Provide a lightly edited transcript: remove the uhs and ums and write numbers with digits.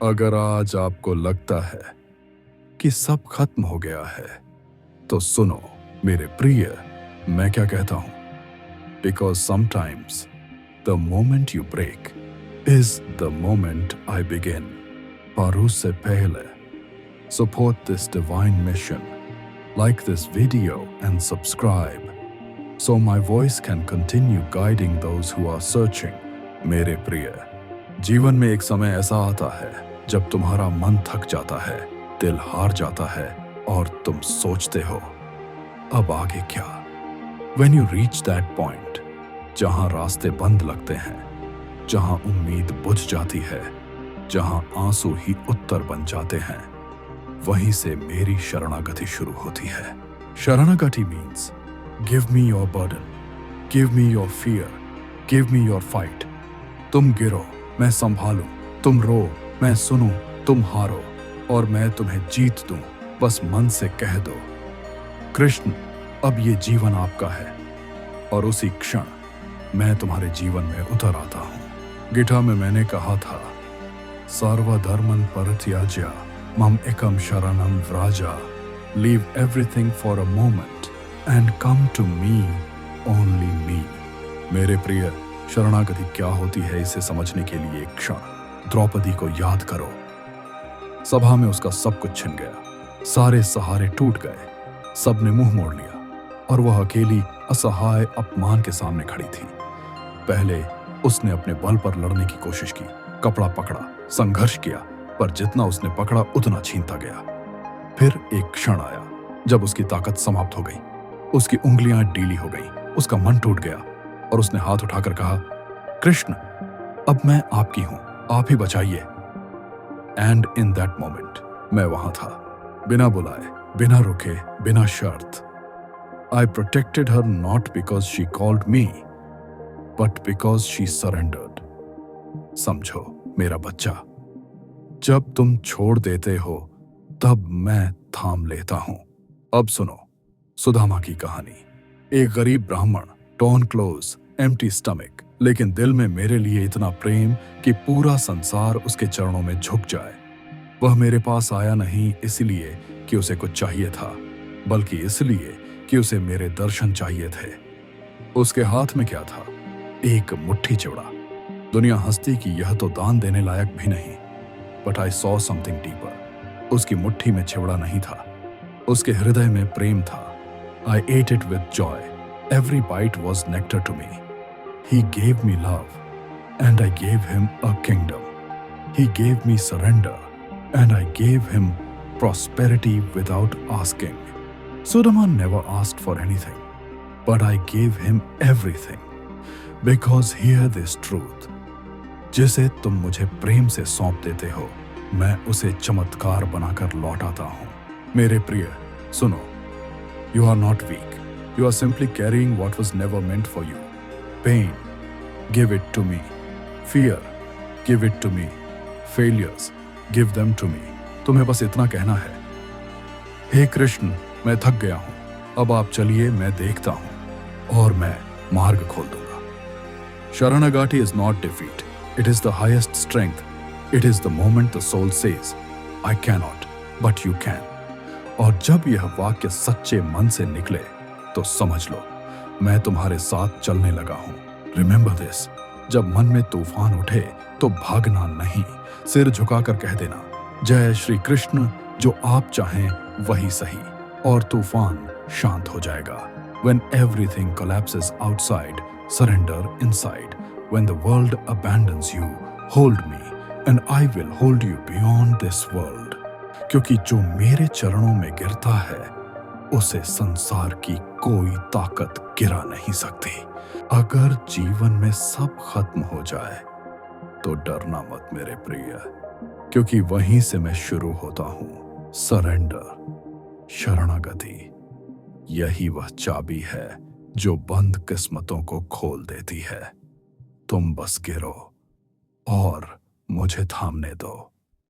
अगर आज आपको लगता है कि सब खत्म हो गया है, तो सुनो मेरे प्रिय, मैं क्या कहता हूं। Because sometimes the moment you break is the moment I begin. और उससे पहले support this divine mission, like this video and subscribe so my voice can continue guiding those who are searching। मेरे प्रिय, जीवन में एक समय ऐसा आता है जब तुम्हारा मन थक जाता है, दिल हार जाता है और तुम सोचते हो अब आगे क्या। When you reach that point, जहां रास्ते बंद लगते हैं, जहां उम्मीद बुझ जाती है, जहां आंसू ही उत्तर बन जाते हैं, वहीं से मेरी शरणागति शुरू होती है। शरणागति means give me your burden, give me your fear, give me your fight. तुम गिरो, मैं संभालूं, तुम रो, मैं सुनूं, तुम हारो और मैं तुम्हें जीत दूं। बस मन से कह दो कृष्ण, अब ये जीवन आपका है। और उसी क्षण मैं तुम्हारे जीवन में उतर आता हूं। गीता में मैंने कहा था, सर्वधर्मन परित्याज्य मम एकम शरणम व्राजा, leave everything for a moment and come to me, only me. मेरे प्रिय, शरणागति क्या होती है इसे समझने के लिए एक क्षण द्रौपदी को याद करो। सभा में उसका सब कुछ छिन गया, सारे सहारे टूट गए, सबने मुंह मोड़ लिया और वह अकेली असहाय अपमान के सामने खड़ी थी। पहले उसने अपने बल पर लड़ने की कोशिश की, कपड़ा पकड़ा, संघर्ष किया, पर जितना उसने पकड़ा उतना छीनता गया। फिर एक क्षण आया जब उसकी ताकत समाप्त हो गई, उसकी उंगलियां ढीली हो गई, उसका मन टूट गया और उसने हाथ उठाकर कहा, कृष्ण अब मैं आपकी हूं, आप ही बचाइए। एंड इन दैट मोमेंट मैं वहां था, बिना बुलाए, बिना रुके, बिना शर्त। I protected her not because she called me but because she surrendered. समझो मेरा बच्चा, जब तुम छोड़ देते हो तब मैं थाम लेता हूं। अब सुनो सुदामा की कहानी। एक गरीब ब्राह्मण, टॉर्न क्लोज, एम्प्टी स्टमक, लेकिन दिल में मेरे लिए इतना प्रेम कि पूरा संसार उसके चरणों में झुक जाए। वह मेरे पास आया नहीं इसलिए कि उसे कुछ चाहिए था, बल्कि इसलिए कि उसे मेरे दर्शन चाहिए थे। उसके हाथ में क्या था? एक मुट्ठी चिवड़ा। दुनिया हंसती कि यह तो दान देने लायक भी नहीं, but I saw something deeper. उसकी मुट्ठी में चिवड़ा नहीं था, उसके हृदय में प्रेम था। I ate it with joy. Every bite was nectar to me. He gave me love, and I gave him a kingdom. He gave me surrender, and I gave him prosperity without asking. Sudama never asked for anything, but I gave him everything. Because hear this truth. जिसे तुम मुझे प्रेम से सौंप देते हो, मैं उसे चमत्कार बनाकर लौटाता हूं। मेरे प्रिय सुनो, you are not weak. You are simply carrying what was never meant for you. Pain, give it to me. Fear, give it to me. Failures, give them to me. तुम्हें बस इतना कहना है, हे कृष्ण मैं थक गया हूं, अब आप चलिए, मैं देखता हूं और मैं मार्ग खोल दूंगा। शरणागति is not defeat. It is the highest strength. It is the moment the soul says, I cannot, but you can. और जब यह वाक्य सच्चे मन से निकले तो समझ लो मैं तुम्हारे साथ चलने लगा हूं। रिमेंबर दिस, जब मन में तूफान उठे तो भागना नहीं, सिर झुकाकर कह देना, जय श्री कृष्ण, जो आप चाहें वही सही, और तूफान शांत हो जाएगा। When everything collapses outside, surrender inside. When the world abandons you, hold me, and I will hold you beyond this world. क्योंकि जो मेरे चरणों में गिरता है उसे संसार की कोई ताकत गिरा नहीं सकती। अगर जीवन में सब खत्म हो जाए तो डरना मत मेरे प्रिय, क्योंकि वहीं से मैं शुरू होता हूं। सरेंडर, शरणागति, यही वह चाबी है जो बंद किस्मतों को खोल देती है। तुम बस गिरो और मुझे थामने दो।